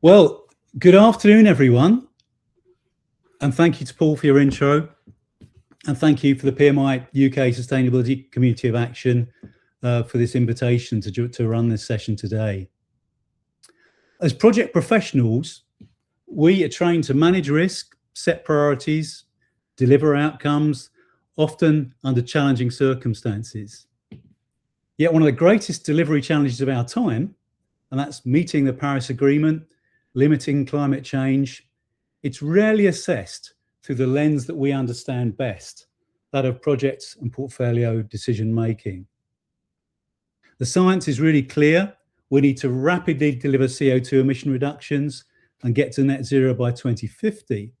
Well, good afternoon, everyone. And thank you to Paul for your intro. And thank you for the PMI UK Sustainability Community of Action for this invitation to run this session today. As project professionals, we are trained to manage risk, set priorities, deliver outcomes, often under challenging circumstances. Yet one of the greatest delivery challenges of our time, and that's meeting the Paris Agreement, limiting climate change, it's rarely assessed through the lens that we understand best, that of projects and portfolio decision making. The science is really clear. We need to rapidly deliver CO2 emission reductions and get to net zero by 2050.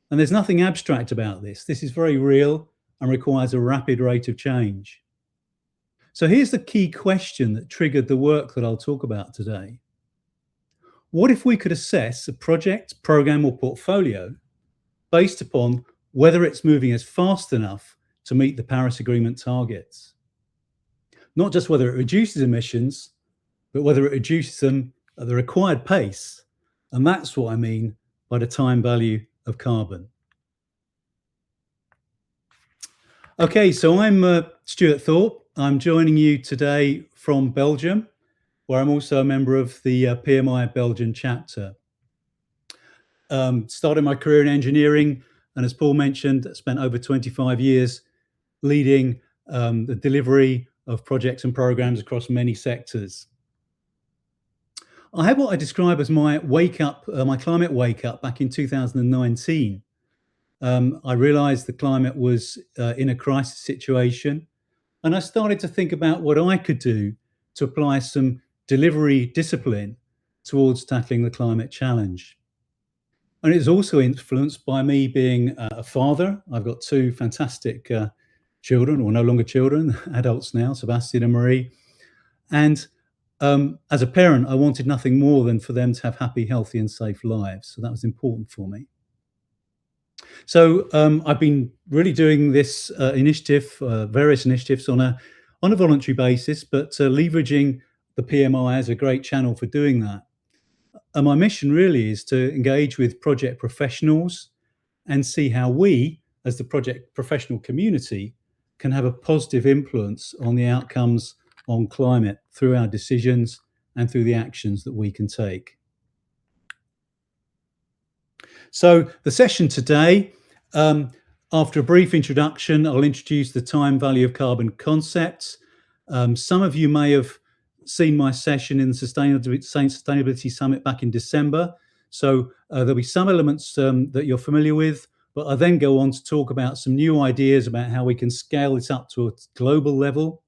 And there's nothing abstract about this. This is very real and requires a rapid rate of change. So here's the key question that triggered the work that I'll talk about today. What if we could assess a project, program, or portfolio based upon whether it's moving us fast enough to meet the Paris Agreement targets? Not just whether it reduces emissions, but whether it reduces them at the required pace. And that's what I mean by the time value of carbon. Okay, so I'm Stuart Thorpe. I'm joining you today from Belgium, where I'm also a member of the PMI Belgian chapter. Started my career in engineering, and as Paul mentioned, spent over 25 years leading the delivery of projects and programs across many sectors. I had what I describe as my climate wake up back in 2019. I realized the climate was in a crisis situation, and I started to think about what I could do to apply some delivery discipline towards tackling the climate challenge. And it was also influenced by me being a father. I've got two fantastic children, or no longer children, adults now, Sebastian and Marie. And as a parent, I wanted nothing more than for them to have happy, healthy and safe lives. So that was important for me. So I've been really doing this various initiatives on a voluntary basis, but leveraging the PMI as a great channel for doing that. And my mission really is to engage with project professionals and see how we, as the project professional community, can have a positive influence on the outcomes on climate through our decisions and through the actions that we can take. So the session today, after a brief introduction, I'll introduce the time value of carbon concepts. Some of you may have seen my session in the Sustainability Summit back in December. So there'll be some elements that you're familiar with, but I then go on to talk about some new ideas about how we can scale this up to a global level,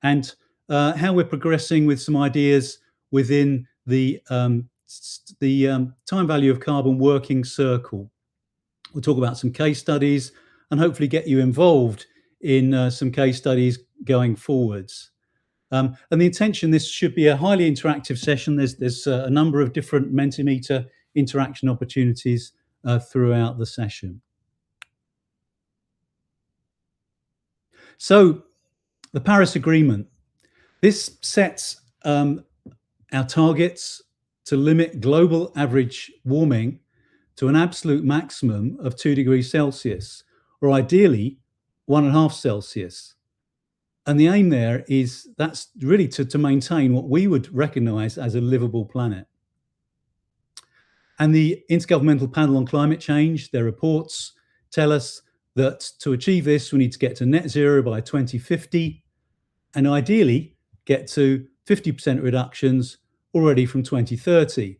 and how we're progressing with some ideas within the time value of carbon working circle. We'll talk about some case studies and hopefully get you involved in some case studies going forwards. And the intention, this should be a highly interactive session. There's a number of different Mentimeter interaction opportunities throughout the session. So the Paris Agreement, this sets our targets to limit global average warming to an absolute maximum of 2 degrees Celsius, or ideally 1.5 Celsius. And the aim there is that's really to maintain what we would recognize as a livable planet. And the Intergovernmental Panel on Climate Change, their reports tell us that to achieve this, we need to get to net zero by 2050 and ideally get to 50% reductions already from 2030.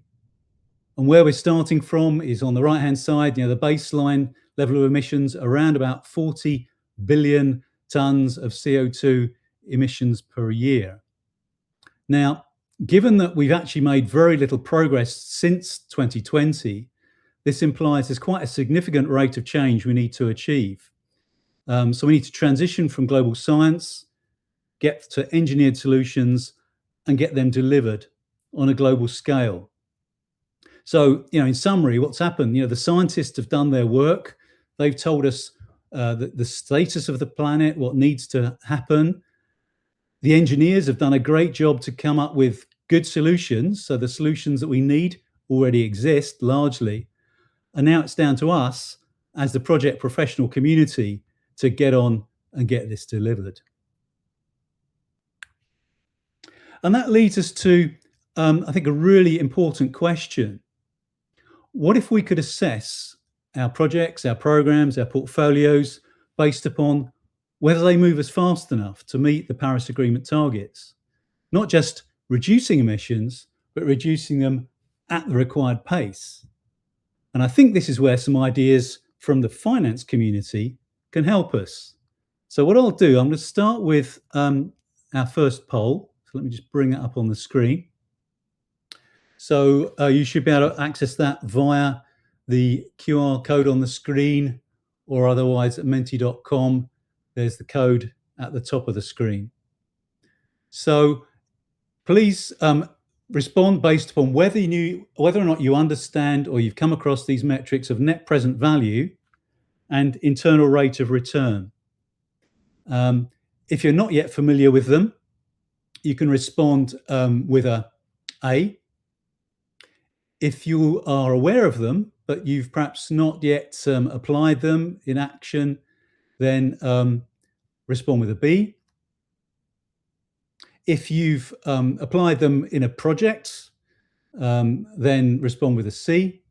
And where we're starting from is on the right-hand side, the baseline level of emissions around about 40 billion tons of CO2 emissions per year. Now, given that we've actually made very little progress since 2020, this implies there's quite a significant rate of change we need to achieve. So we need to transition from global science, get to engineered solutions, and get them delivered on a global scale. So, in summary, what's happened, the scientists have done their work. They've told us the status of the planet, what needs to happen. The engineers have done a great job to come up with good solutions. So the solutions that we need already exist largely. And now it's down to us as the project professional community to get on and get this delivered. And that leads us to, I think, a really important question. What if we could assess our projects, our programs, our portfolios based upon whether they move us fast enough to meet the Paris Agreement targets? Not just reducing emissions, but reducing them at the required pace. And I think this is where some ideas from the finance community can help us. So what I'll do, I'm going to start with our first poll. So let me just bring that up on the screen. So you should be able to access that via the QR code on the screen, or otherwise at menti.com. There's the code at the top of the screen. So please respond based upon whether or not you understand or you've come across these metrics of net present value and internal rate of return. If you're not yet familiar with them, you can respond with a A. If you are aware of them, but you've perhaps not yet applied them in action, then respond with a B. If you've applied them in a project, then respond with a C.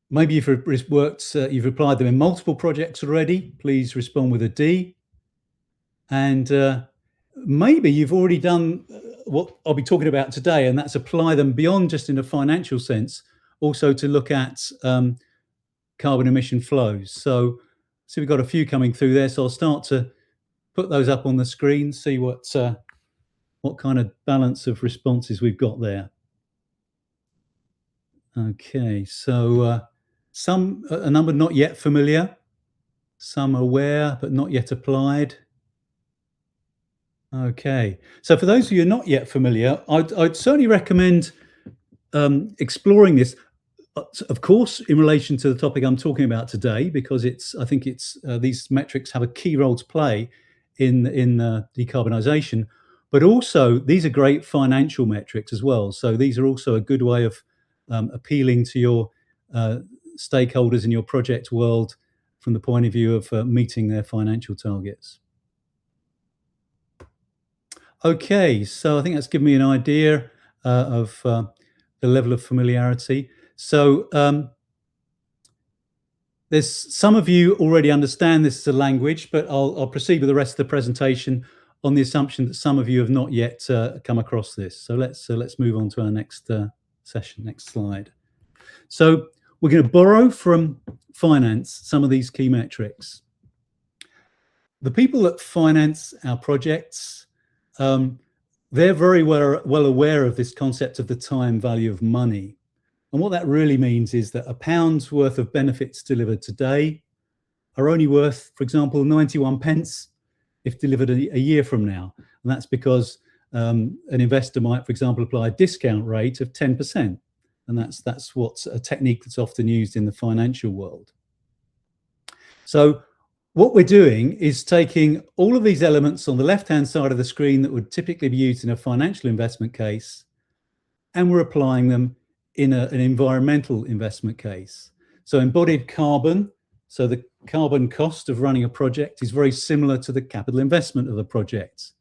Maybe you've applied them in multiple projects already, please respond with a D. And maybe you've already done what I'll be talking about today, and that's apply them beyond just in a financial sense, also to look at carbon emission flows. So we've got a few coming through there. So I'll start to put those up on the screen, see what kind of balance of responses we've got there. Okay, so a number not yet familiar, some aware but not yet applied. Okay, so for those of you who are not yet familiar, I'd certainly recommend exploring this, of course, in relation to the topic I'm talking about today, because I think these metrics have a key role to play in decarbonisation, but also these are great financial metrics as well. So these are also a good way of appealing to your stakeholders in your project world from the point of view of meeting their financial targets. Okay, so I think that's given me an idea of the level of familiarity. So there's some of you already understand this as a language, but I'll proceed with the rest of the presentation on the assumption that some of you have not yet come across this. So let's move on to our next session. Next slide. So we're going to borrow from finance some of these key metrics. The people that finance our projects, they're very well aware of this concept of the time value of money. And what that really means is that £1 worth of benefits delivered today are only worth, for example, 91 pence if delivered a year from now. And that's because an investor might, for example, apply a discount rate of 10%. And that's what's a technique that's often used in the financial world. So what we're doing is taking all of these elements on the left-hand side of the screen that would typically be used in a financial investment case, and we're applying them in an environmental investment case. So embodied carbon, so the carbon cost of running a project is very similar to the capital investment of the project.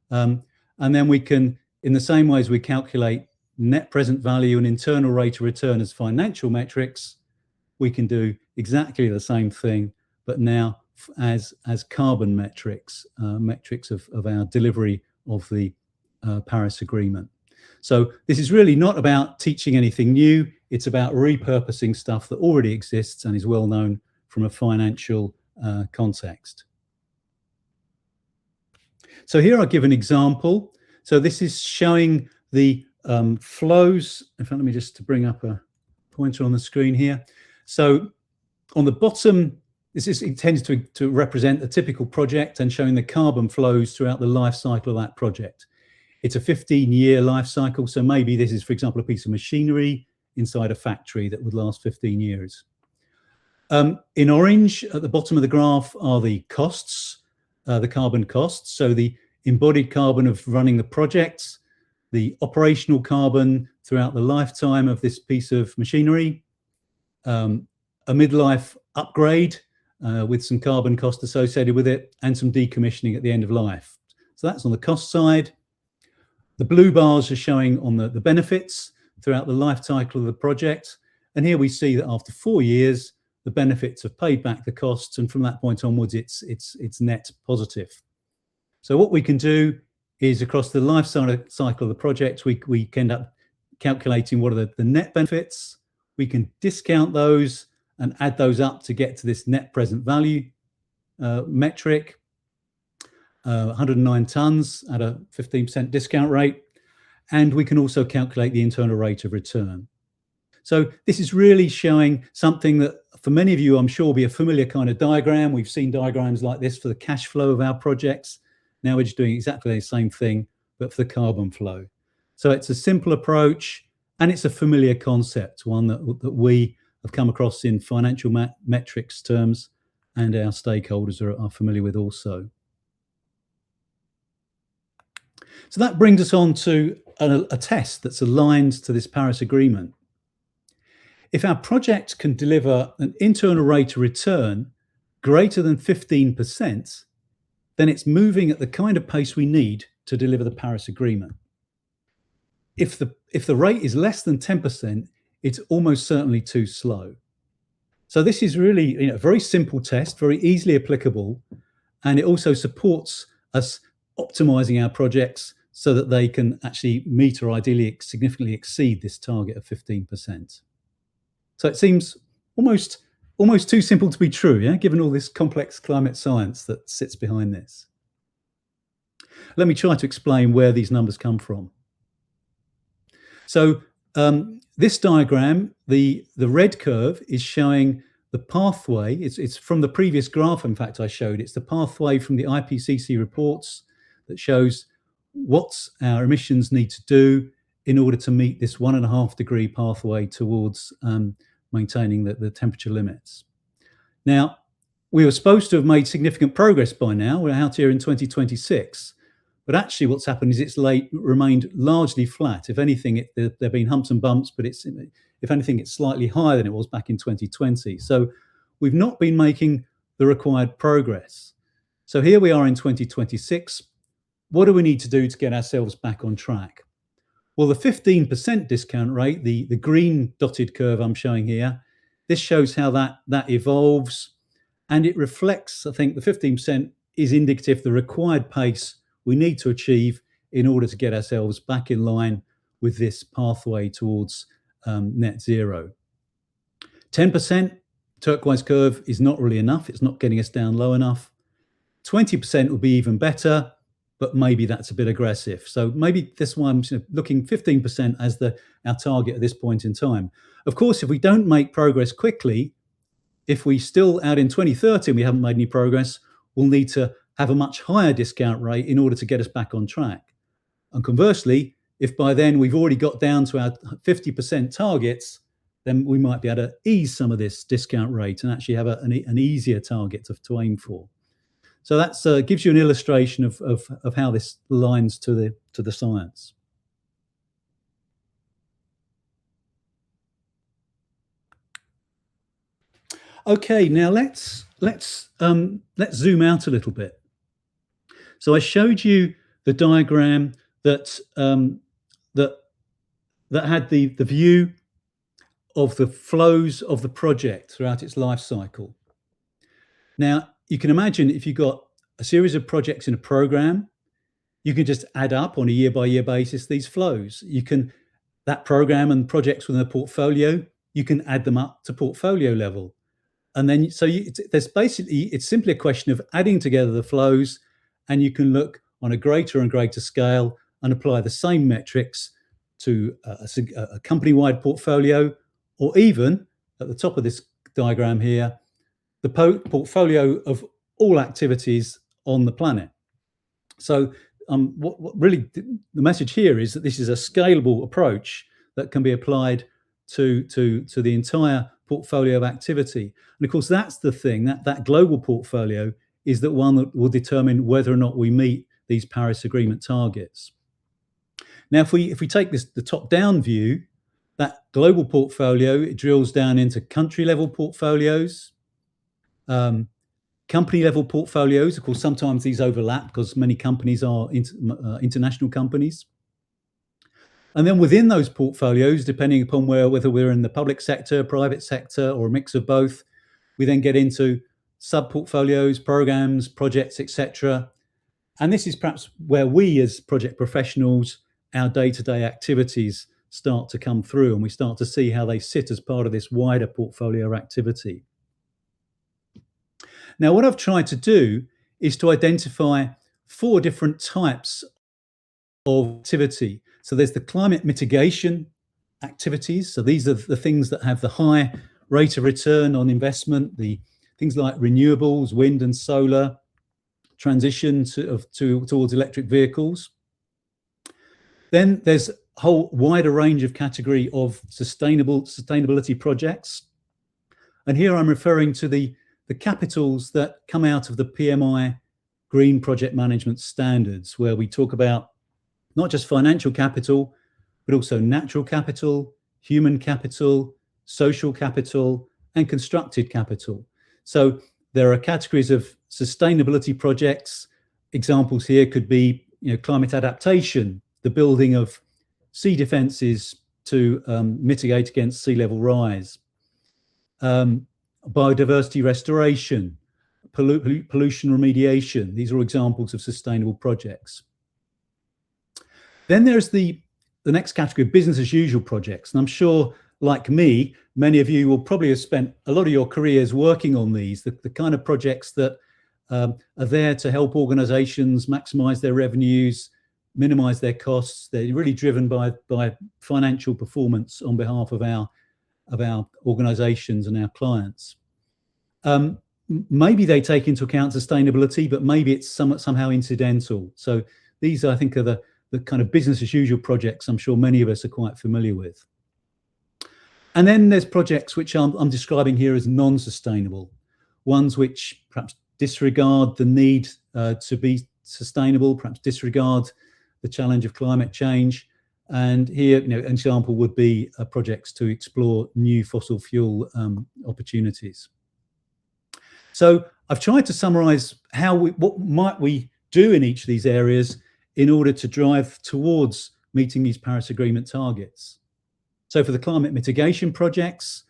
And then we can, in the same way as we calculate net present value and internal rate of return as financial metrics, we can do exactly the same thing, but now as carbon metrics, metrics of our delivery of the Paris Agreement. So this is really not about teaching anything new. It's about repurposing stuff that already exists and is well known from a financial context. So here I'll give an example. So this is showing the flows. In fact, let me just bring up a pointer on the screen here. So on the bottom, it tends to represent a typical project and showing the carbon flows throughout the life cycle of that project. It's a 15-year life cycle. So maybe this is, for example, a piece of machinery inside a factory that would last 15 years. In orange at the bottom of the graph are the costs, the carbon costs. So the embodied carbon of running the projects, the operational carbon, throughout the lifetime of this piece of machinery, a midlife upgrade with some carbon cost associated with it, and some decommissioning at the end of life. So that's on the cost side. The blue bars are showing on the benefits throughout the life cycle of the project. And here we see that after 4 years, the benefits have paid back the costs, and from that point onwards, it's net positive. So what we can do is, across the life cycle of the project, we end up calculating what are the net benefits. We can discount those and add those up to get to this net present value metric, 109 tons at a 15% discount rate. And we can also calculate the internal rate of return. So this is really showing something that for many of you, I'm sure, will be a familiar kind of diagram. We've seen diagrams like this for the cash flow of our projects. Now we're just doing exactly the same thing, but for the carbon flow. So it's a simple approach, and it's a familiar concept, one that we have come across in financial metrics terms, and our stakeholders are familiar with also. So that brings us on to a test that's aligned to this Paris Agreement. If our project can deliver an internal rate of return greater than 15%, then it's moving at the kind of pace we need to deliver the Paris Agreement. If the rate is less than 10%, it's almost certainly too slow. So this is really, a very simple test, very easily applicable, and it also supports us optimizing our projects so that they can actually meet or ideally significantly exceed this target of 15%. So it seems almost too simple to be true, yeah, given all this complex climate science that sits behind this. Let me try to explain where these numbers come from. So this diagram, the red curve is showing the pathway. It's from the previous graph, in fact, I showed. It's the pathway from the IPCC reports that shows what our emissions need to do in order to meet this 1.5 degree pathway towards maintaining the temperature limits. Now, we were supposed to have made significant progress by now. We're out here in 2026. But actually what's happened is it's remained largely flat. If anything, there have been humps and bumps, but if anything, it's slightly higher than it was back in 2020. So we've not been making the required progress. So here we are in 2026. What do we need to do to get ourselves back on track? Well, the 15% discount rate, the green dotted curve I'm showing here, this shows how that evolves. And it reflects, I think, the 15% is indicative of the required pace we need to achieve in order to get ourselves back in line with this pathway towards net zero. 10%, turquoise curve, is not really enough. It's not getting us down low enough. 20% would be even better, but maybe that's a bit aggressive. So maybe this one, I'm looking 15% as our target at this point in time. Of course, if we don't make progress quickly, if we still out in 2030 and we haven't made any progress, we'll need to have a much higher discount rate in order to get us back on track. And conversely, if by then we've already got down to our 50% targets, then we might be able to ease some of this discount rate and actually have an easier target to aim for. So that gives you an illustration of how this aligns to the science. Okay, now let's zoom out a little bit. So I showed you the diagram that had the view of the flows of the project throughout its life cycle. Now, you can imagine if you've got a series of projects in a program, you can just add up on a year-by-year basis these flows. That program and projects within a portfolio, you can add them up to portfolio level. And then, it's simply a question of adding together the flows, and you can look on a greater and greater scale and apply the same metrics to a company-wide portfolio, or even at the top of this diagram here, the portfolio of all activities on the planet. So what really the message here is that this is a scalable approach that can be applied to the entire portfolio of activity. And of course, that's the thing, that global portfolio is the one that will determine whether or not we meet these Paris Agreement targets. Now, if we take the top-down view, that global portfolio, it drills down into country-level portfolios, company-level portfolios. Of course, sometimes these overlap because many companies are international companies. And then within those portfolios, depending upon whether we're in the public sector, private sector, or a mix of both, we then get into sub-portfolios, programs, projects, etc. And this is perhaps where we as project professionals, our day-to-day activities start to come through, and we start to see how they sit as part of this wider portfolio activity. Now, what I've tried to do is to identify 4 different types of activity. So there's the climate mitigation activities. So these are the things that have the high rate of return on investment, the things like renewables, wind and solar, transition towards electric vehicles. Then there's a whole wider range of category of sustainability projects. And here I'm referring to the capitals that come out of the PMI Green Project Management Standards, where we talk about not just financial capital, but also natural capital, human capital, social capital, and constructed capital. So there are categories of sustainability projects. Examples here could be, climate adaptation, the building of sea defences to mitigate against sea level rise, biodiversity restoration, pollution remediation. These are examples of sustainable projects. Then there's the next category of business as usual projects. And I'm sure, like me, many of you will probably have spent a lot of your careers working on these, the kind of projects that are there to help organizations maximize their revenues, minimize their costs. They're really driven by financial performance on behalf of our organizations and our clients. Maybe they take into account sustainability, but maybe it's somehow incidental. So these, I think, are the kind of business as usual projects I'm sure many of us are quite familiar with. And then there's projects which I'm describing here as non-sustainable, ones which perhaps disregard the need to be sustainable, perhaps disregard the challenge of climate change. And here, an example would be projects to explore new fossil fuel opportunities. So I've tried to summarize what might we do in each of these areas in order to drive towards meeting these Paris Agreement targets. So for the climate mitigation projects,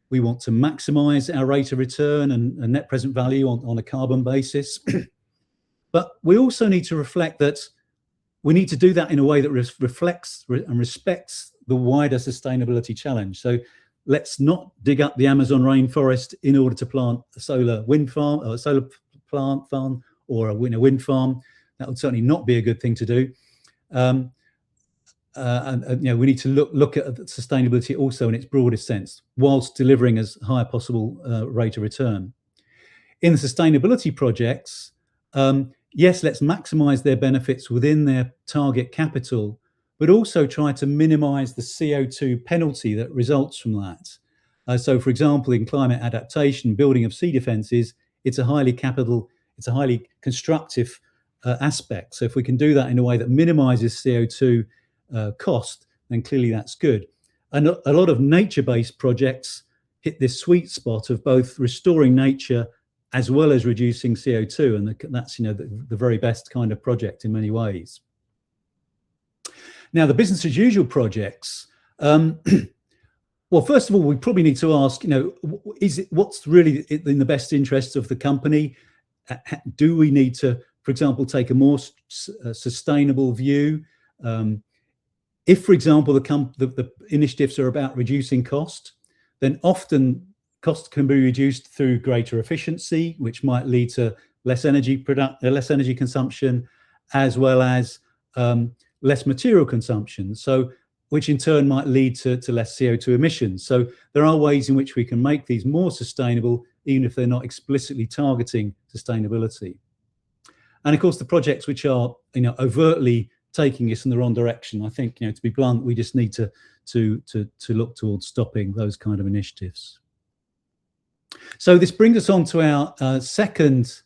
we want to maximize our rate of return and net present value on a carbon basis. But we also need to reflect that we need to do that in a way that reflects and respects the wider sustainability challenge. So let's not dig up the Amazon rainforest in order to plant a solar wind farm or a solar plant farm or a wind farm. That would certainly not be a good thing to do. And we need to look at sustainability also in its broadest sense, whilst delivering as high a possible rate of return. In the sustainability projects, yes, let's maximize their benefits within their target capital, but also try to minimize the CO2 penalty that results from that. So, for example, in climate adaptation, building of sea defences, it's a highly constructive aspect. So if we can do that in a way that minimizes CO2 cost, then clearly that's good. And a lot of nature-based projects hit this sweet spot of both restoring nature as well as reducing CO2, and that's the very best kind of project in many ways. Now, the business as usual projects. Well, first of all, we probably need to ask, what's really in the best interests of the company? Do we need to, for example, take a more sustainable view? If, for example, the initiatives are about reducing cost, then often cost can be reduced through greater efficiency, which might lead to less energy consumption, as well as less material consumption. So, which in turn might lead to less CO2 emissions. So there are ways in which we can make these more sustainable, even if they're not explicitly targeting sustainability. And of course, the projects which are overtly taking us in the wrong direction, I think, to be blunt, we just need to look towards stopping those kind of initiatives. So this brings us on to our second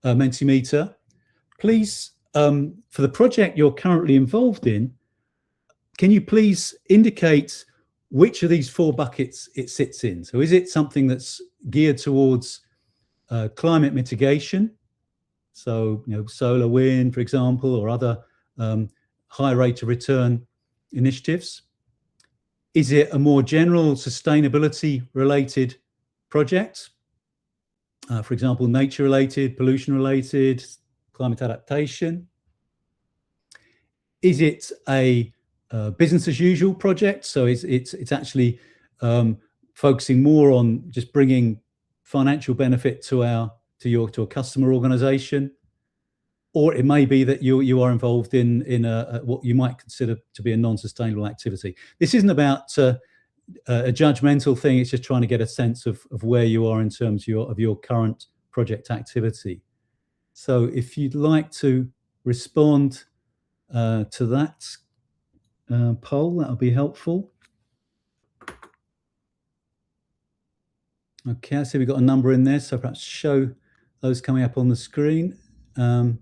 Mentimeter. Please, for the project you're currently involved in, can you please indicate which of these 4 buckets it sits in? So is it something that's geared towards climate mitigation? So, solar, wind, for example, or other high rate of return initiatives? Is it a more general sustainability related project? For example, nature related, pollution related, climate adaptation? Is it a business as usual project? So it's actually focusing more on just bringing financial benefit to a customer organization, or it may be that you are involved in what you might consider to be a non-sustainable activity. This isn't about a judgmental thing. It's just trying to get a sense of where you are in terms of your current project activity. So if you'd like to respond to that poll, that'll be helpful. Okay, I see we've got a number in there, so perhaps show those coming up on the screen. Yeah,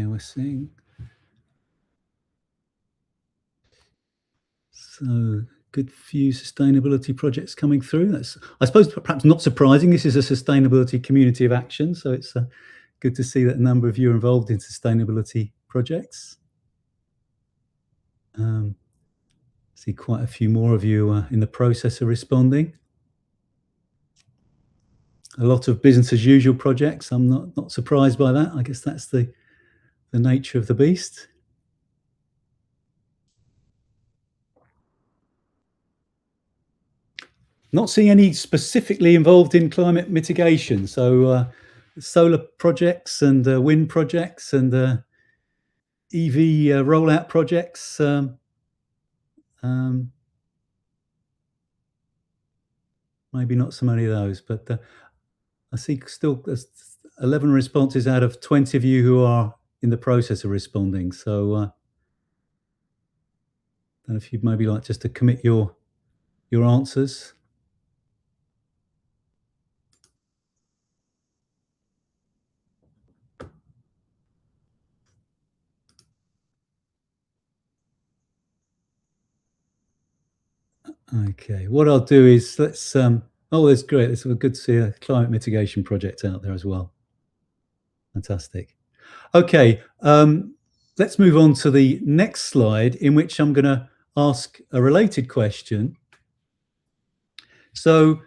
we're seeing. So good few sustainability projects coming through. That's, I suppose, perhaps not surprising. This is a sustainability community of action, so it's good to see that a number of you are involved in sustainability projects. See quite a few more of you in the process of responding. A lot of business as usual projects. I'm not surprised by that. I guess that's the nature of the beast. Not seeing any specifically involved in climate mitigation. So solar projects and wind projects and EV rollout projects. Maybe not so many of those, but I see still there's 11 responses out of 20 of you who are in the process of responding. So I don't know if you'd maybe like just to commit your answers. Okay, what I'll do is let's. Oh, that's great. It's good to see a climate mitigation project out there as well. Fantastic. Okay, let's move on to the next slide, in which I'm going to ask a related question. So,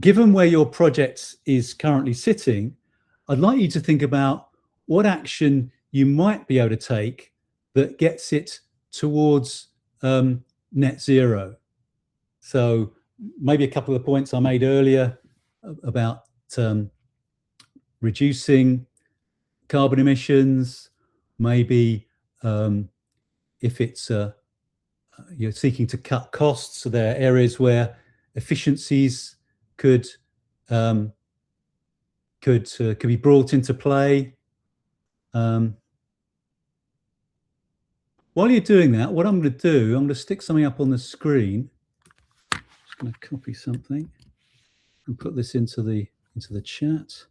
given where your project is currently sitting, I'd like you to think about what action you might be able to take that gets it towards net zero. So maybe a couple of the points I made earlier about reducing carbon emissions, maybe if it's you're seeking to cut costs, so there are areas where efficiencies could be brought into play. While you're doing that, what I'm going to do, I'm going to stick something up on the screen. Just going to copy something and put this into the chat.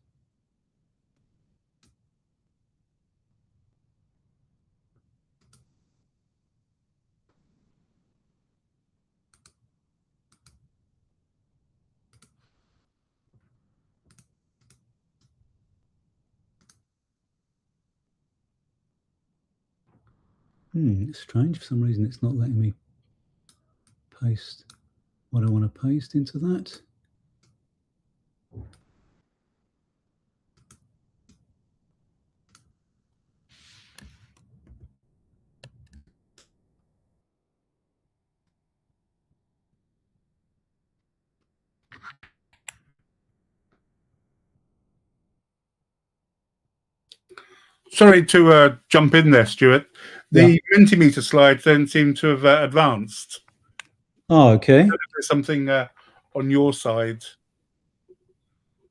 It's strange. For some reason, it's not letting me paste what I want to paste into that. Sorry to jump in there, Stuart. The Mentimeter slides don't seem to have advanced. Oh, okay. There's something on your side,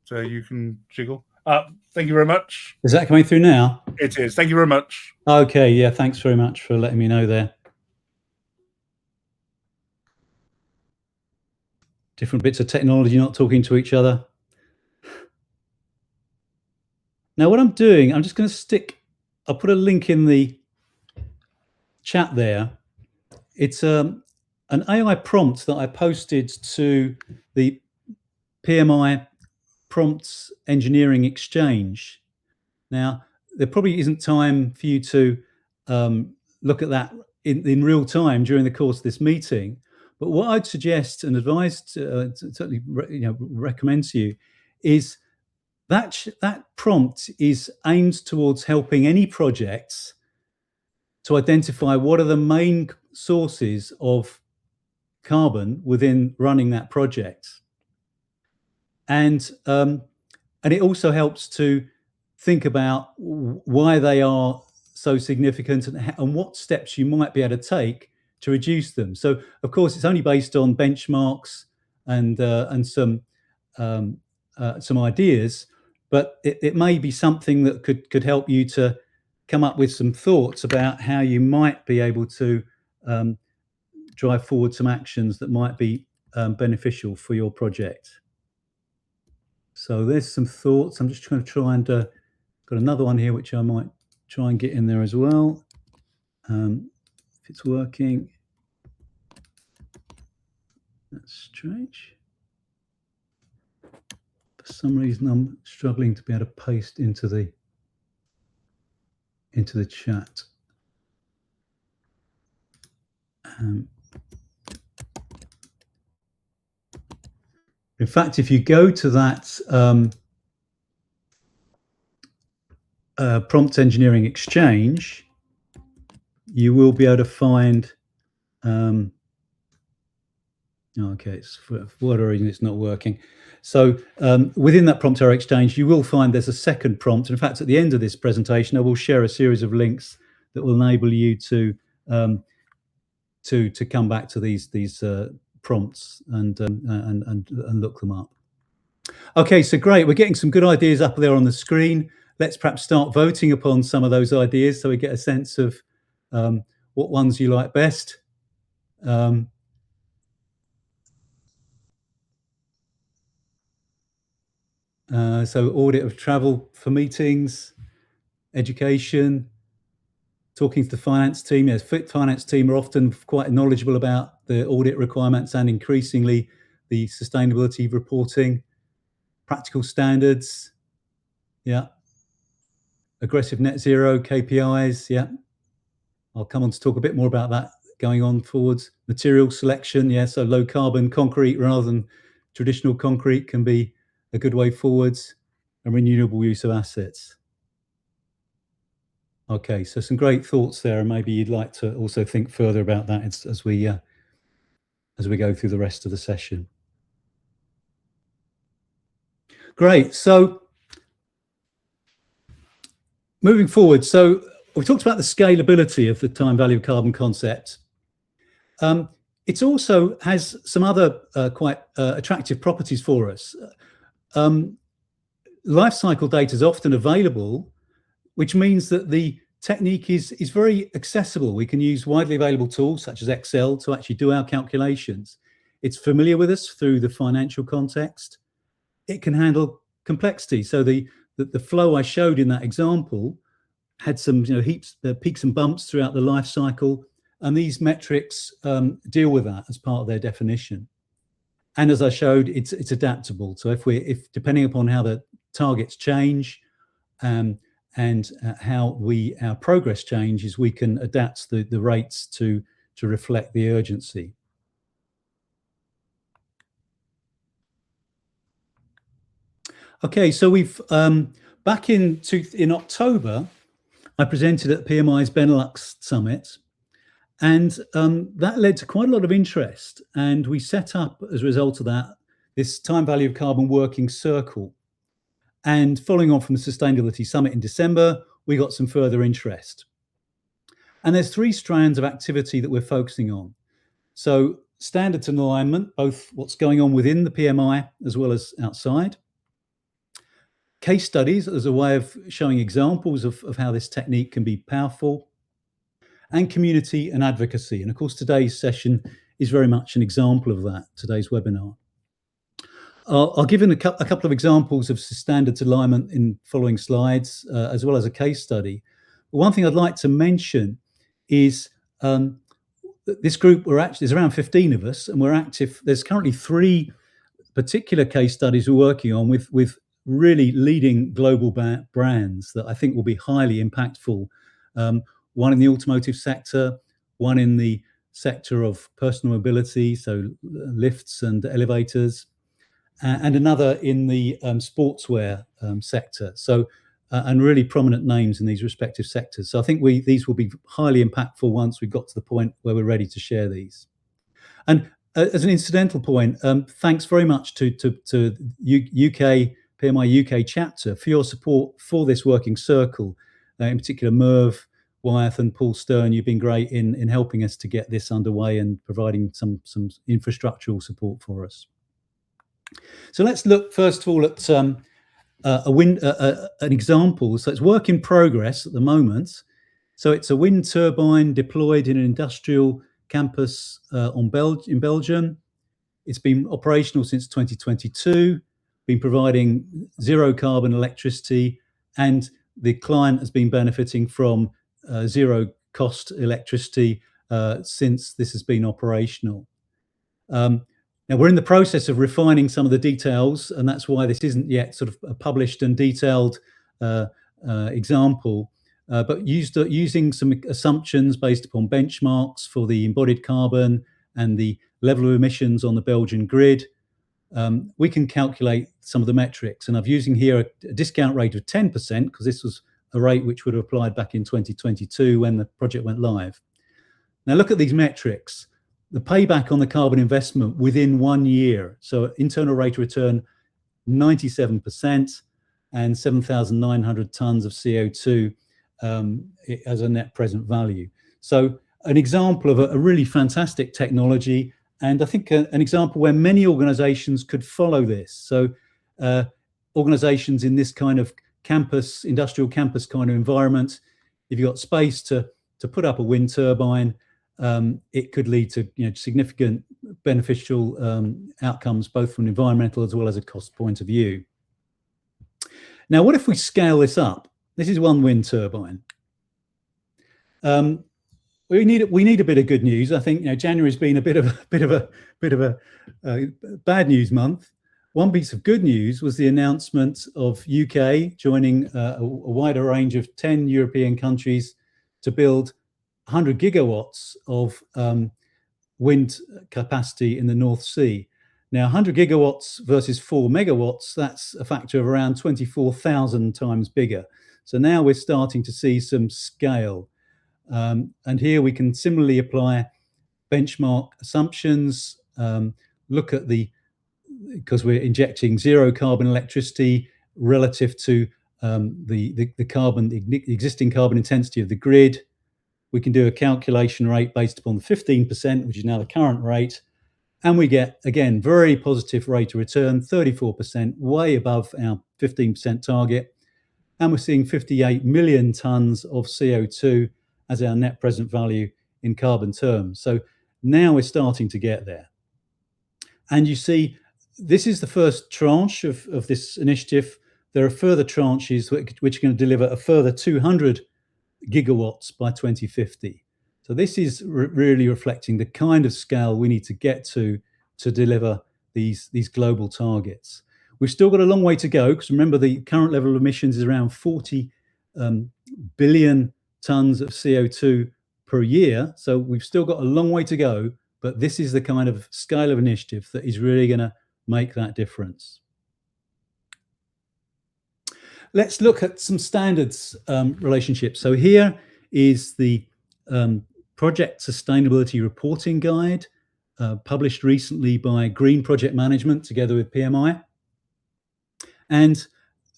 so you can jiggle. Thank you very much. Is that coming through now? It is. Thank you very much. Okay, yeah, thanks very much for letting me know there. Different bits of technology not talking to each other. Now, what I'm doing, I'm just going to I'll put a link in the chat there. It's an AI prompt that I posted to the PMI Prompts Engineering Exchange. Now, there probably isn't time for you to look at that in real time during the course of this meeting. But what I'd suggest and advise, certainly recommend to you, is that prompt is aimed towards helping any projects to identify what are the main sources of carbon within running that project. And it also helps to think about why they are so significant and what steps you might be able to take to reduce them. So, of course, it's only based on benchmarks and some ideas, but it may be something that could help you to come up with some thoughts about how you might be able to drive forward some actions that might be beneficial for your project. So there's some thoughts. I'm just going to try and got another one here which I might try and get in there as well. If it's working. That's strange. For some reason, I'm struggling to be able to paste into the chat. In fact, if you go to that Prompt Engineering Exchange, you will be able to find. Okay, it's for whatever reason it's not working. So within that Prompt Engineering Exchange, you will find there's a second prompt. In fact, at the end of this presentation, I will share a series of links that will enable you to come back to these prompts and look them up. Okay, so great. We're getting some good ideas up there on the screen. Let's perhaps start voting upon some of those ideas so we get a sense of what ones you like best. So audit of travel for meetings, education, talking to the finance team. Yes, finance team are often quite knowledgeable about the audit requirements and increasingly the sustainability reporting, practical standards, yeah. Aggressive net zero KPIs, yeah. I'll come on to talk a bit more about that going on forwards. Material selection, yeah, so low carbon concrete rather than traditional concrete can be a good way forwards, and renewable use of assets. Okay, so some great thoughts there, and maybe you'd like to also think further about that as we go through the rest of the session. Great. So moving forward, so we talked about the scalability of the time value of carbon concept. It also has some other quite attractive properties for us. Life cycle data is often available, which means that the technique is very accessible. We can use widely available tools such as Excel to actually do our calculations. It's familiar with us through the financial context. It can handle complexity. So the flow I showed in that example had some heaps, peaks and bumps throughout the life cycle, and these metrics deal with that as part of their definition. And as I showed, it's adaptable. So if depending upon how the targets change and how our progress changes, we can adapt the rates to reflect the urgency. Okay, so we've back in October, I presented at PMI's Benelux Summit, and that led to quite a lot of interest. And we set up, as a result of that, this time value of carbon working circle. And following on from the Sustainability Summit in December, we got some further interest. And there's 3 strands of activity that we're focusing on. So standards and alignment, both what's going on within the PMI as well as outside. Case studies as a way of showing examples of how this technique can be powerful. And community and advocacy. And of course, today's session is very much an example of that, today's webinar. I'll give a couple of examples of standards alignment in following slides, as well as a case study. But one thing I'd like to mention is this group, there's around 15 of us, and we're active. There's currently 3 particular case studies we're working on with really leading global brands that I think will be highly impactful. One in the automotive sector, one in the sector of personal mobility, so lifts and elevators, and another in the sportswear sector. So, and really prominent names in these respective sectors. So I think these will be highly impactful once we've got to the point where we're ready to share these. And as an incidental point, thanks very much to UK PMI UK chapter for your support for this working circle. In particular, Merv Wyeth and Paul Stern, you've been great in helping us to get this underway and providing some infrastructural support for us. So let's look first of all at an example. So it's work in progress at the moment. So it's a wind turbine deployed in an industrial campus in Belgium. It's been operational since 2022, been providing zero carbon electricity, and the client has been benefiting from zero cost electricity since this has been operational. Now we're in the process of refining some of the details, and that's why this isn't yet sort of a published and detailed example. But using some assumptions based upon benchmarks for the embodied carbon and the level of emissions on the Belgian grid, we can calculate some of the metrics. And I'm using here a discount rate of 10% because this was a rate which would have applied back in 2022 when the project went live. Now look at these metrics. The payback on the carbon investment within 1 year. So internal rate of return, 97% and 7,900 tons of CO2 as a net present value. So an example of a really fantastic technology, and I think an example where many organizations could follow this. So organizations in this kind of campus, industrial campus kind of environment, if you've got space to put up a wind turbine, it could lead to significant beneficial outcomes, both from an environmental as well as a cost point of view. Now, what if we scale this up? This is one wind turbine. We need a bit of good news. I think January's been a bit of a bad news month. One piece of good news was the announcement of UK joining a wider range of 10 European countries to build 100 gigawatts of wind capacity in the North Sea. Now, 100 gigawatts versus 4 megawatts, that's a factor of around 24,000 times bigger. So now we're starting to see some scale. And here we can similarly apply benchmark assumptions, look at because we're injecting zero carbon electricity relative to the existing carbon intensity of the grid. We can do a calculation rate based upon the 15%, which is now the current rate. And we get, again, very positive rate of return, 34%, way above our 15% target. And we're seeing 58 million tons of CO2 as our net present value in carbon terms. So now we're starting to get there. And you see, this is the first tranche of this initiative. There are further tranches which are going to deliver a further 200 gigawatts by 2050. So this is really reflecting the kind of scale we need to get to deliver these global targets. We've still got a long way to go, because remember, the current level of emissions is around 40 billion tons of CO2 per year. So we've still got a long way to go, but this is the kind of scale of initiative that is really going to make that difference. Let's look at some standards relationships. So here is the Project Sustainability Reporting Guide, published recently by Green Project Management together with PMI. And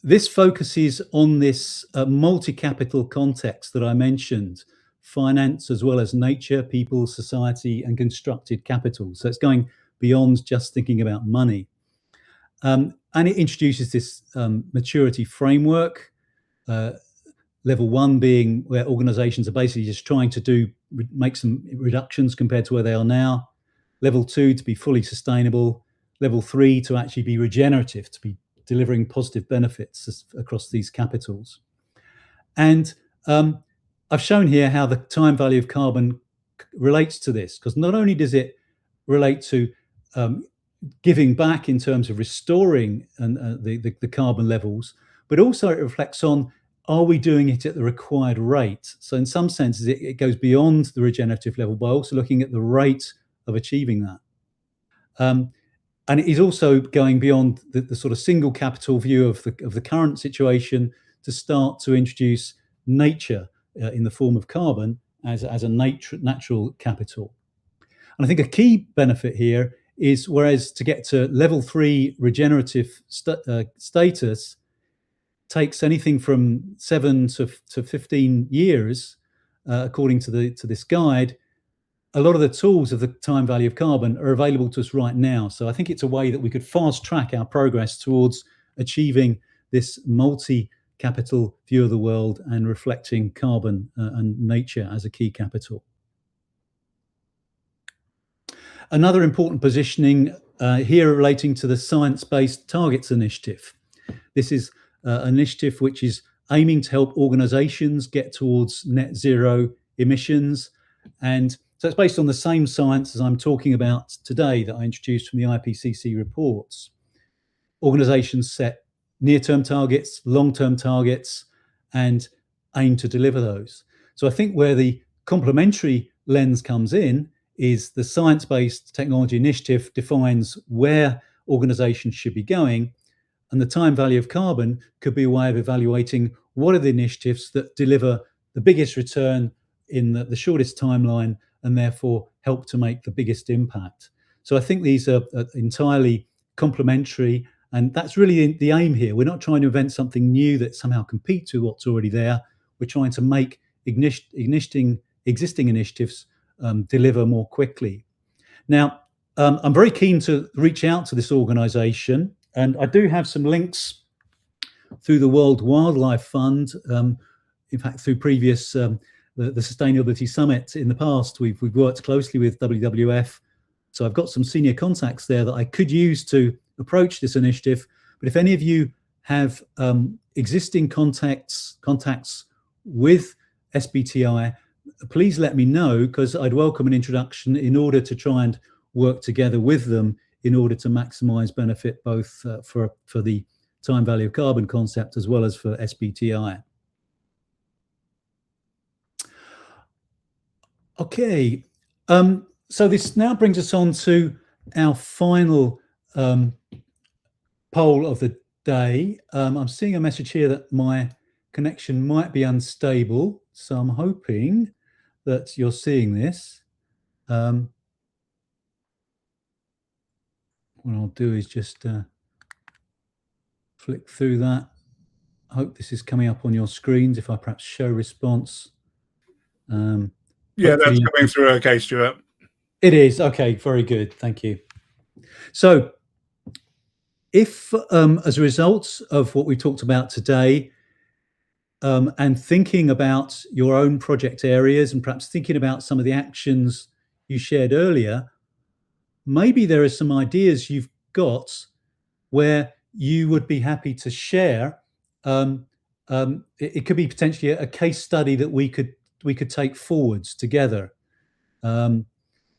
this focuses on this multi-capital context that I mentioned, finance as well as nature, people, society, and constructed capital. So it's going beyond just thinking about money. And it introduces this maturity framework, level 1 being where organizations are basically just trying to make some reductions compared to where they are now. Level 2 to be fully sustainable. level 3 to actually be regenerative, to be delivering positive benefits across these capitals. And I've shown here how the time value of carbon relates to this, because not only does it relate to giving back in terms of restoring the carbon levels, but also it reflects on, are we doing it at the required rate? So in some senses, it goes beyond the regenerative level by also looking at the rate of achieving that. And it is also going beyond the sort of single capital view of the current situation to start to introduce nature in the form of carbon as a natural capital. And I think a key benefit here is, whereas to get to level 3 regenerative status takes anything from 7 to 15 years, according to this guide, a lot of the tools of the time value of carbon are available to us right now. So I think it's a way that we could fast track our progress towards achieving this multi-capital view of the world and reflecting carbon and nature as a key capital. Another important positioning here relating to the Science-Based Targets Initiative. This is an initiative which is aiming to help organisations get towards net zero emissions. And so it's based on the same science as I'm talking about today that I introduced from the IPCC reports. Organisations set near-term targets, long-term targets, and aim to deliver those. So I think where the complementary lens comes in is the Science-Based Technology Initiative defines where organisations should be going, and the time value of carbon could be a way of evaluating what are the initiatives that deliver the biggest return in the shortest timeline and therefore help to make the biggest impact. So I think these are entirely complementary, and that's really the aim here. We're not trying to invent something new that somehow competes with what's already there. We're trying to make existing initiatives deliver more quickly. Now, I'm very keen to reach out to this organisation, and I do have some links through the World Wildlife Fund. In fact, through previous the Sustainability Summit in the past, we've worked closely with WWF. So I've got some senior contacts there that I could use to approach this initiative. But if any of you have existing contacts with SBTI, please let me know, because I'd welcome an introduction in order to try and work together with them in order to maximize benefit both for the time value of carbon concept as well as for SBTI. Okay, so this now brings us on to our final poll of the day. I'm seeing a message here that my connection might be unstable, so I'm hoping that you're seeing this. What I'll do is just flick through that. I hope this is coming up on your screens. If I perhaps show response. Yeah, that's coming through okay, Stuart. It is. Okay, very good. Thank you. So if as a result of what we talked about today, and thinking about your own project areas and perhaps thinking about some of the actions you shared earlier, maybe there are some ideas you've got where you would be happy to share. It could be potentially a case study that we could take forwards together.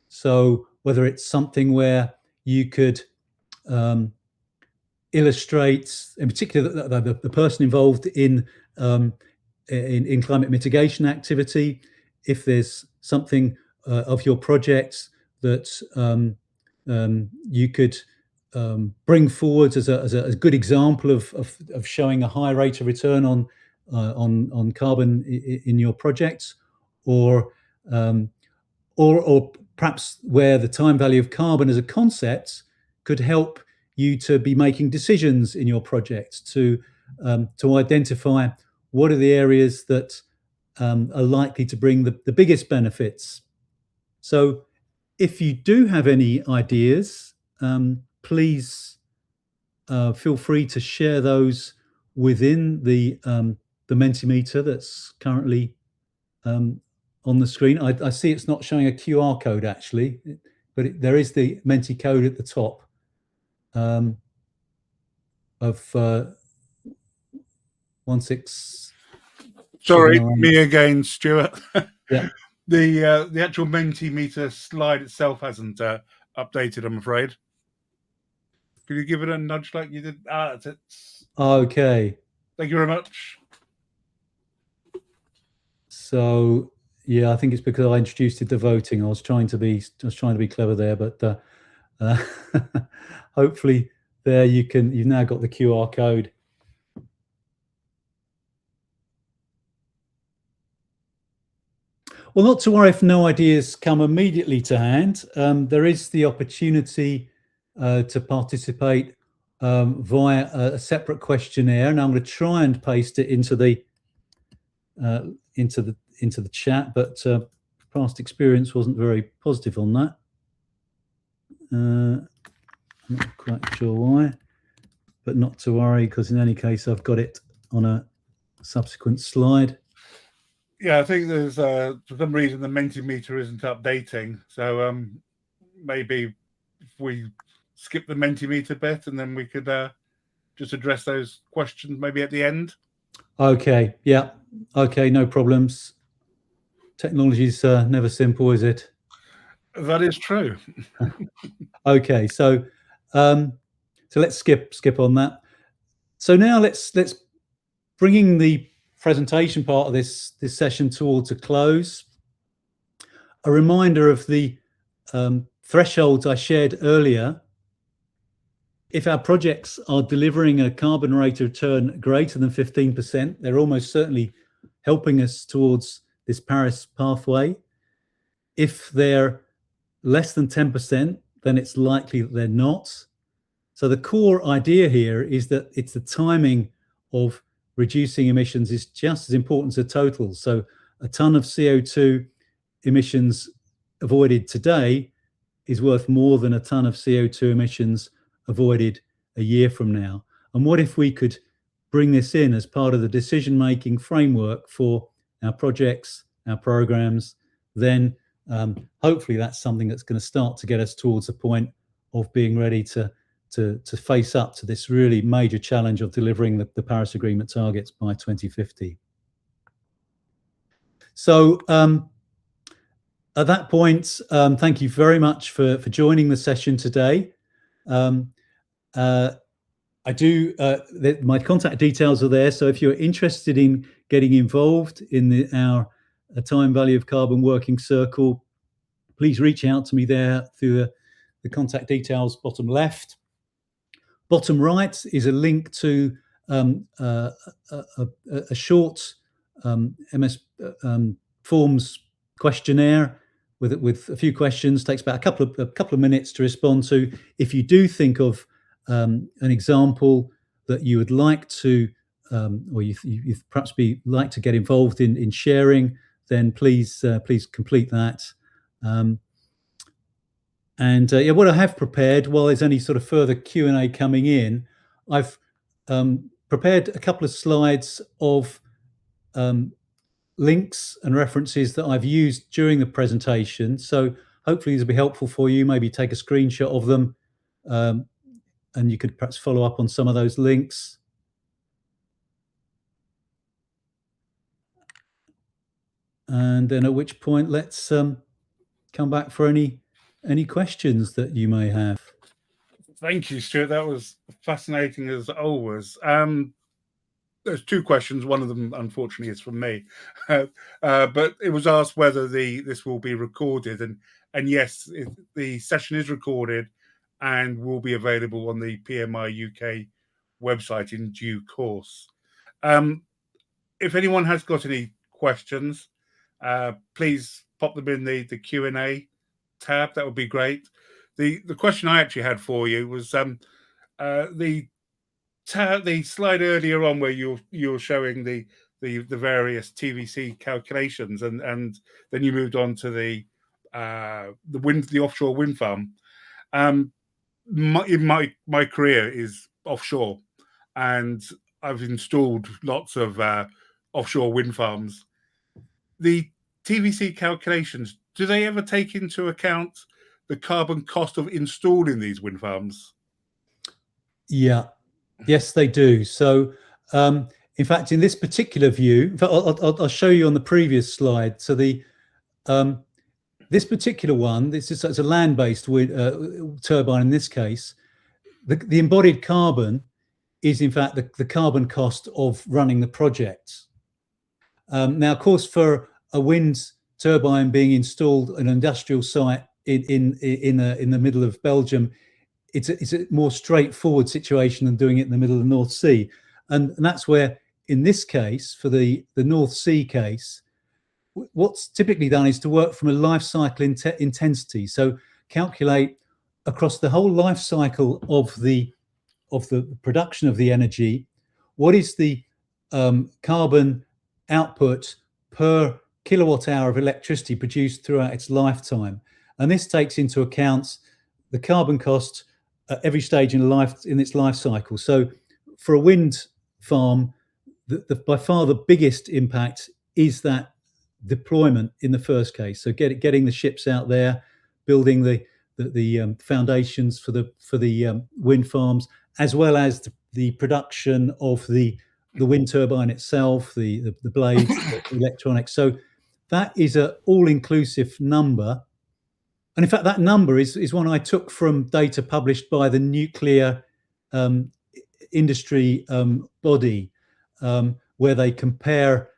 So whether it's something where you could illustrate, in particular, the person involved in climate mitigation activity, if there's something of your projects that you could bring forward as a good example of showing a high rate of return on carbon in your projects, or perhaps where the time value of carbon as a concept could help you to be making decisions in your project to identify what are the areas that are likely to bring the biggest benefits. So if you do have any ideas, please feel free to share those within the Mentimeter that's currently on the screen. I see it's not showing a QR code actually, but there is the Menti code at the top. of 16. Sorry, me again, Stuart. Yeah. The actual Mentimeter slide itself hasn't updated, I'm afraid. Could you give it a nudge like you did? It's Okay. Thank you very much. So yeah, I think it's because I introduced it to voting. I was trying to be clever there, but hopefully there you've now got the QR code. Well, not to worry if no ideas come immediately to hand. There is the opportunity to participate via a separate questionnaire, and I'm going to try and paste it into the chat, but past experience wasn't very positive on that. I'm not quite sure why, but not to worry, because in any case I've got it on a subsequent slide. Yeah, I think there's for some reason the Mentimeter isn't updating, so maybe if we skip the Mentimeter bit and then we could just address those questions maybe at the end. Okay, yeah, okay, no problems. Technology's never simple, is it? That is true. Okay, so let's skip on that. So now let's bringing the presentation part of this session towards a close. A reminder of the thresholds I shared earlier. If our projects are delivering a carbon rate of return greater than 15%, they're almost certainly helping us towards this Paris pathway. If they're less than 10%, then it's likely that they're not. So the core idea here is that it's the timing of reducing emissions is just as important as the total. So a ton of CO2 emissions avoided today is worth more than a ton of CO2 emissions avoided a year from now. And what if we could bring this in as part of the decision-making framework for our projects, our programs, then hopefully that's something that's going to start to get us towards a point of being ready to face up to this really major challenge of delivering the Paris Agreement targets by 2050. So at that point, thank you very much for joining the session today. My contact details are there, so if you're interested in getting involved in our time value of carbon working circle, please reach out to me there through the contact details bottom left. Bottom right is a link to a short MS Forms questionnaire with a few questions. Takes about a couple of minutes to respond to. If you do think of an example that you would like to, or you perhaps like to get involved in sharing, then please complete that. Yeah, what I have prepared, while there's any sort of further Q&A coming in, I've prepared a couple of slides of links and references that I've used during the presentation. So hopefully these will be helpful for you. Maybe take a screenshot of them, and you could perhaps follow up on some of those links. And then at which point, let's come back for any questions that you may have. Thank you, Stuart. That was fascinating as always. There's two questions. One of them, unfortunately, is from me, but it was asked whether this will be recorded, and yes, the session is recorded and will be available on the PMI UK website in due course. If anyone has got any questions, please pop them in the Q&A tab. That would be great. The question I actually had for you was the slide earlier on where you're showing the various TVC calculations, and then you moved on to the offshore wind farm. My career is offshore, and I've installed lots of offshore wind farms. The TVC calculations, do they ever take into account the carbon cost of installing these wind farms? Yeah, yes, they do. So, in fact, in this particular view, in fact, I'll show you on the previous slide. So this particular one, it's a land-based turbine in this case. The embodied carbon is in fact the carbon cost of running the project. Now, of course, for a wind turbine being installed in an industrial site in the middle of Belgium, it's a more straightforward situation than doing it in the middle of the North Sea, and that's where, in this case, for the North Sea case, what's typically done is to work from a life cycle intensity. So calculate across the whole life cycle of the production of the energy, what is the carbon output per kilowatt hour of electricity produced throughout its lifetime. And this takes into account the carbon cost at every stage in its life cycle. So for a wind farm, by far the biggest impact is that deployment in the first case. So getting the ships out there, building the foundations for the wind farms, as well as the production of the wind turbine itself, the blades, the electronics. So that is an all-inclusive number. And in fact, that number is one I took from data published by the nuclear industry body, where they compare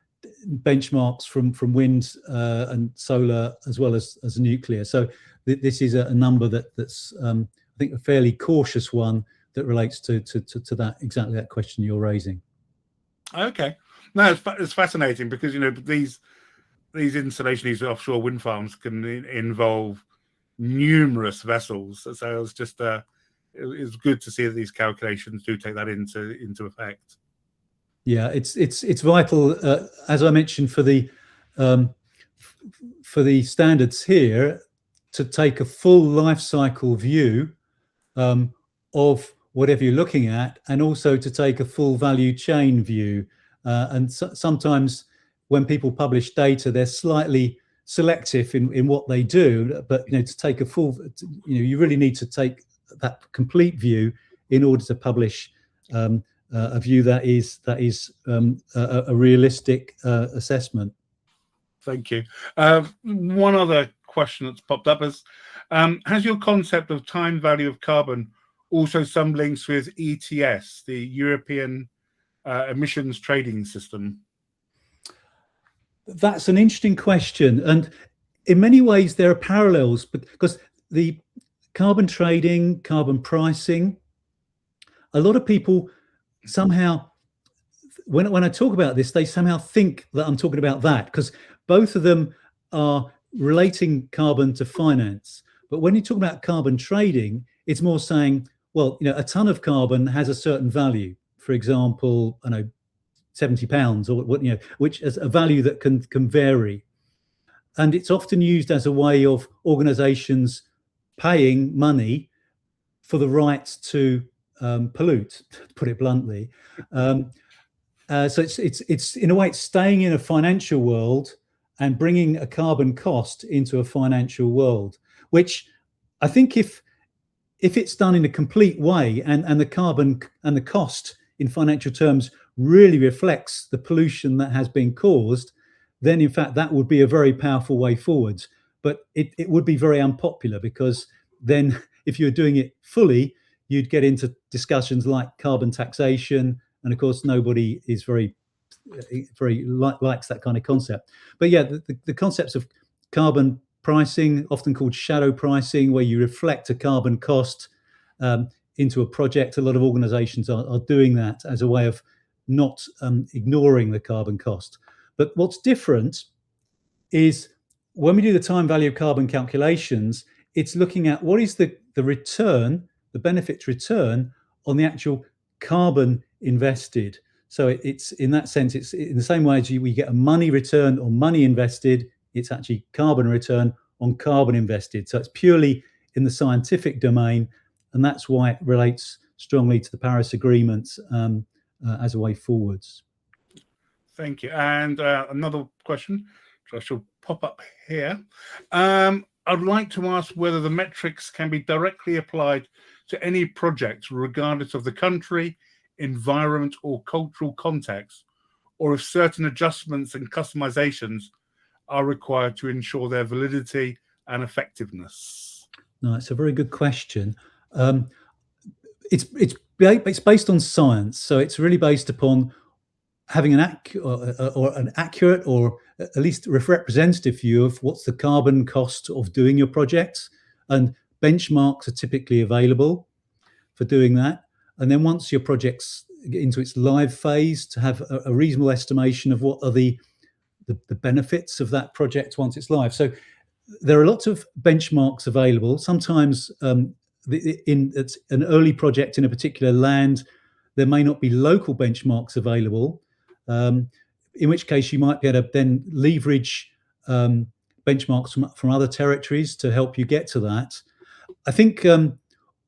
benchmarks from wind and solar as well as nuclear. So this is a number that's I think a fairly cautious one that relates to that exactly that question you're raising. Okay, no, it's fascinating because these installations, these offshore wind farms can involve numerous vessels. So it's just it's good to see that these calculations do take that into effect. Yeah, it's vital, as I mentioned, for the standards here, to take a full life cycle view of whatever you're looking at, and also to take a full value chain view. And sometimes when people publish data, they're slightly selective in what they do, but to take a full, you really need to take that complete view in order to publish a view that is a realistic assessment. Thank you. One other question that's popped up is, has your concept of time value of carbon also some links with ETS, the European emissions trading system? That's an interesting question, and in many ways there are parallels, because the carbon trading, carbon pricing, a lot of people somehow, when I talk about this, they somehow think that I'm talking about that, because both of them are relating carbon to finance. But when you talk about carbon trading, it's more saying, well, a ton of carbon has a certain value. For example, I know, £70 or what, which is a value that can vary. And it's often used as a way of organizations paying money for the right to pollute, to put it bluntly. So it's in a way, it's staying in a financial world and bringing a carbon cost into a financial world, which I think if it's done in a complete way, and the carbon and the cost in financial terms really reflects the pollution that has been caused, then in fact that would be a very powerful way forwards. But it would be very unpopular, because then if you're doing it fully, you'd get into discussions like carbon taxation, and of course nobody is very likes that kind of concept. But yeah, the concepts of carbon pricing, often called shadow pricing, where you reflect a carbon cost into a project. A lot of organizations are doing that as a way of not ignoring the carbon cost. But what's different is when we do the time value of carbon calculations, it's looking at what is the return, the benefit return on the actual carbon invested. So it's in that sense, it's in the same way as we get a money return on money invested, it's actually carbon return on carbon invested. So it's purely in the scientific domain, and that's why it relates strongly to the Paris Agreement as a way forwards. Thank you. And another question, which I shall pop up here. I'd like to ask whether the metrics can be directly applied to any project, regardless of the country, environment, or cultural context, or if certain adjustments and customizations are required to ensure their validity and effectiveness? No, it's a very good question. It's based on science, so it's really based upon having an accurate or at least representative view of what's the carbon cost of doing your projects, and benchmarks are typically available for doing that. And then once your project's into its live phase, to have a reasonable estimation of what are the benefits of that project once it's live. So there are lots of benchmarks available. Sometimes it's an early project in a particular land, there may not be local benchmarks available, in which case you might be able to then leverage benchmarks from other territories to help you get to that. I think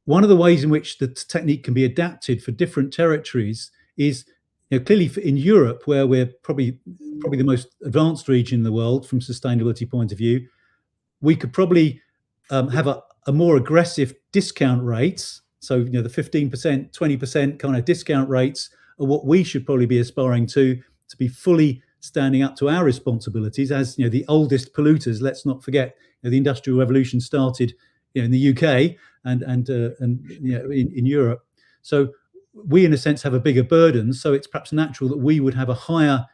one of the ways in which the technique can be adapted for different territories is, clearly in Europe, where we're probably the most advanced region in the world from sustainability point of view, we could probably have a more aggressive discount rates. So, the 15%, 20% kind of discount rates are what we should probably be aspiring to be fully standing up to our responsibilities as, the oldest polluters. Let's not forget, the Industrial Revolution started, in the UK and in Europe. So we, in a sense, have a bigger burden. So it's perhaps natural that we would have a higher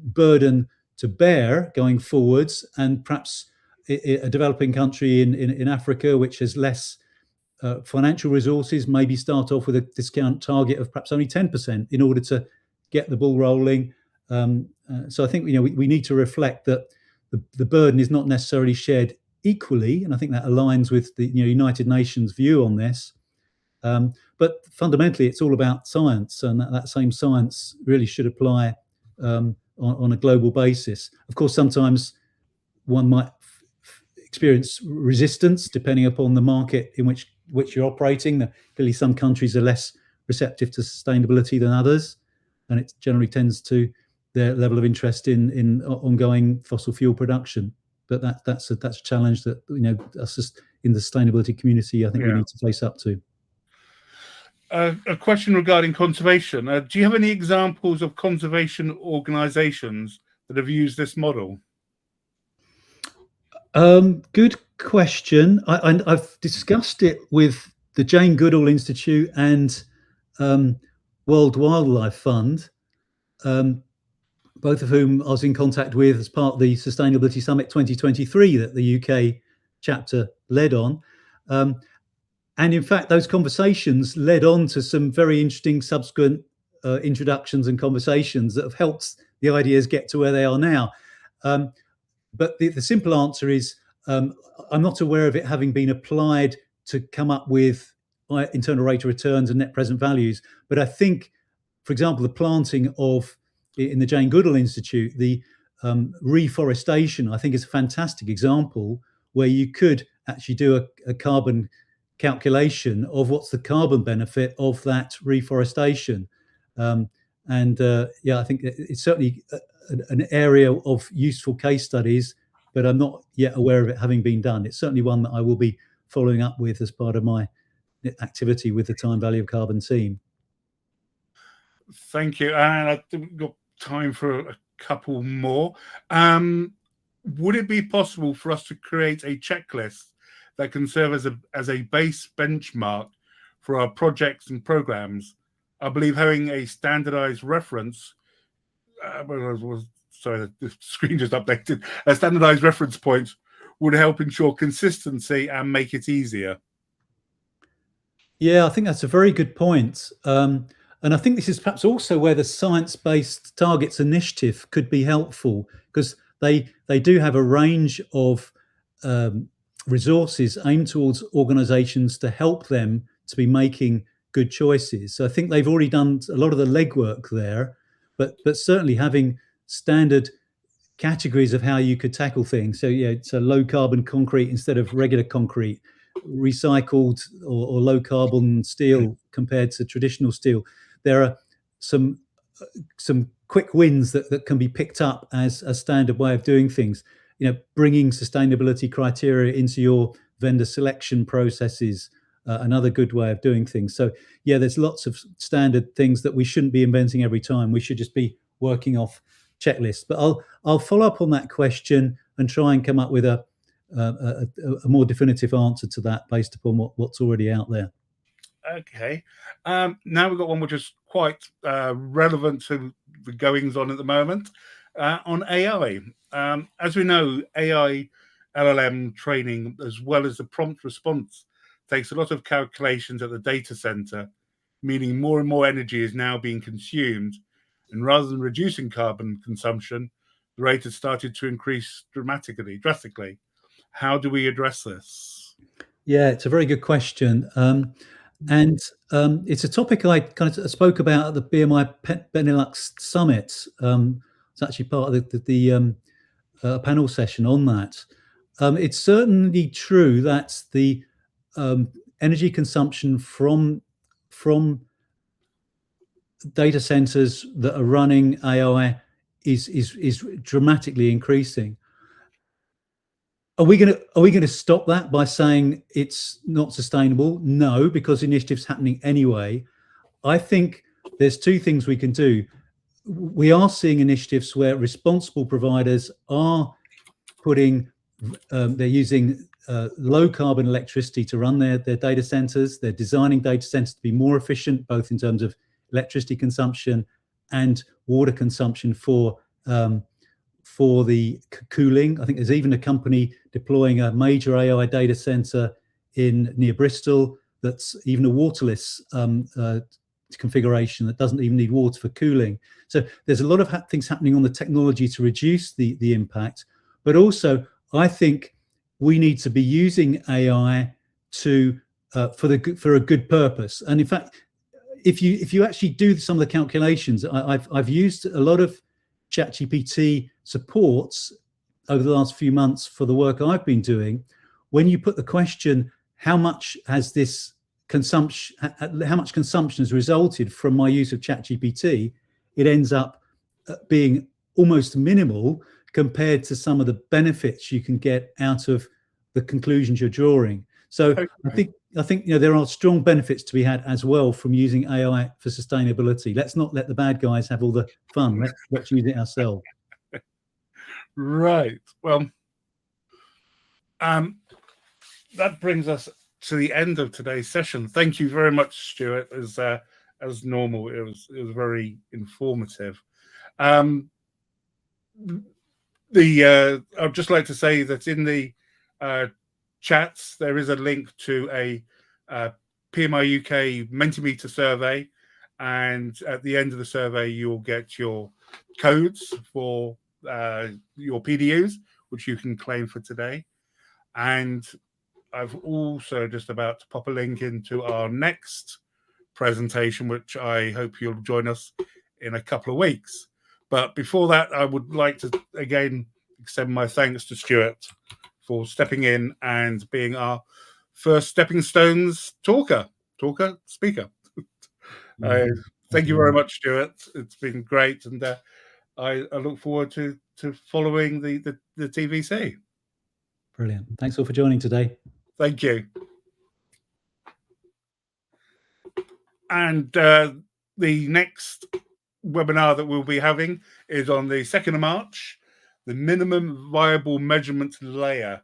burden to bear going forwards, and perhaps a developing country in Africa, which has less financial resources, maybe start off with a discount target of perhaps only 10% in order to get the ball rolling. So I think we need to reflect that the burden is not necessarily shared equally, and I think that aligns with the United Nations view on this. But fundamentally, it's all about science, and that same science really should apply on a global basis. Of course, sometimes one might experience resistance depending upon the market in which you're operating. Clearly, some countries are less receptive to sustainability than others, and it generally tends to their level of interest in ongoing fossil fuel production. But that's a challenge that us just in the sustainability community, I think we need to face up to. A question regarding conservation. Do you have any examples of conservation organisations that have used this model? Good question. I've discussed it with the Jane Goodall Institute and World Wildlife Fund, both of whom I was in contact with as part of the Sustainability Summit 2023 that the UK chapter led on. And in fact, those conversations led on to some very interesting subsequent introductions and conversations that have helped the ideas get to where they are now. But the simple answer is, I'm not aware of it having been applied to come up with internal rate of returns and net present values. But I think, for example, the planting in the Jane Goodall Institute, the reforestation, I think is a fantastic example where you could actually do a carbon calculation of what's the carbon benefit of that reforestation. I think it's certainly an area of useful case studies, but I'm not yet aware of it having been done. It's certainly one that I will be following up with as part of my activity with the time value of carbon team. Thank you. And I think we've got time for a couple more. Would it be possible for us to create a checklist that can serve as a base benchmark for our projects and programs? I believe having a standardized reference, sorry, the screen just updated, a standardized reference point would help ensure consistency and make it easier. Yeah, I think that's a very good point. And I think this is perhaps also where the science-based targets initiative could be helpful, because they do have a range of resources aimed towards organizations to help them to be making good choices. So I think they've already done a lot of the legwork there, but certainly having standard categories of how you could tackle things. So it's a low carbon concrete instead of regular concrete, recycled or low carbon steel compared to traditional steel. There are some quick wins that can be picked up as a standard way of doing things. Bringing sustainability criteria into your vendor selection processes, another good way of doing things. So yeah, there's lots of standard things that we shouldn't be inventing every time. We should just be working off checklists. But I'll follow up on that question and try and come up with a more definitive answer to that based upon what's already out there. Okay. Now we've got one which is quite relevant to the goings on at the moment on AI. As we know, AI LLM training, as well as the prompt response, takes a lot of calculations at the data center, meaning more and more energy is now being consumed. And rather than reducing carbon consumption, the rate has started to increase drastically. How do we address this? Yeah, it's a very good question. And it's a topic I kind of spoke about at the BMI Benelux Summit. It's actually part of the panel session on that. It's certainly true that the energy consumption from data centers that are running AI is dramatically increasing. Are we going to stop that by saying it's not sustainable? No, because initiatives happening anyway. I think there's two things we can do. We are seeing initiatives where responsible providers are putting, they're using low carbon electricity to run their data centers. They're designing data centers to be more efficient, both in terms of electricity consumption and water consumption for the cooling. I think there's even a company deploying a major AI data center near Bristol that's even a waterless configuration that doesn't even need water for cooling. So there's a lot of things happening on the technology to reduce the impact, but also I think we need to be using AI to for a good purpose. And in fact, if you actually do some of the calculations, I've used a lot of ChatGPT supports over the last few months for the work I've been doing. When you put the question, how much has this consumption, how much consumption has resulted from my use of ChatGPT, it ends up being almost minimal compared to some of the benefits you can get out of the conclusions you're drawing. So okay. I think there are strong benefits to be had as well from using AI for sustainability. Let's not let the bad guys have all the fun. Let's use it ourselves. Right. Well, that brings us to the end of today's session. Thank you very much, Stuart. As normal, it was very informative. I'd just like to say that in the chats there is a link to a PMI UK Mentimeter survey, and at the end of the survey you'll get your codes for your PDUs, which you can claim for today. And I've also just about to pop a link into our next presentation, which I hope you'll join us in a couple of weeks. But before that, I would like to again extend my thanks to Stuart for stepping in and being our first Stepping Stones speaker. Thank you very much, Stuart. It's been great, and I look forward to following the TVC. Brilliant. Thanks all for joining today. Thank you. And the next webinar that we'll be having is on the 2nd of March, the minimum viable measurement layer.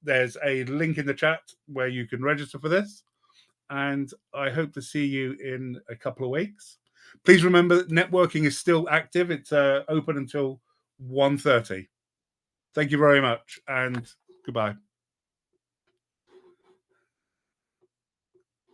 There's a link in the chat where you can register for this, and I hope to see you in a couple of weeks. Please remember that networking is still active. It's open until 1:30. Thank you very much, and goodbye.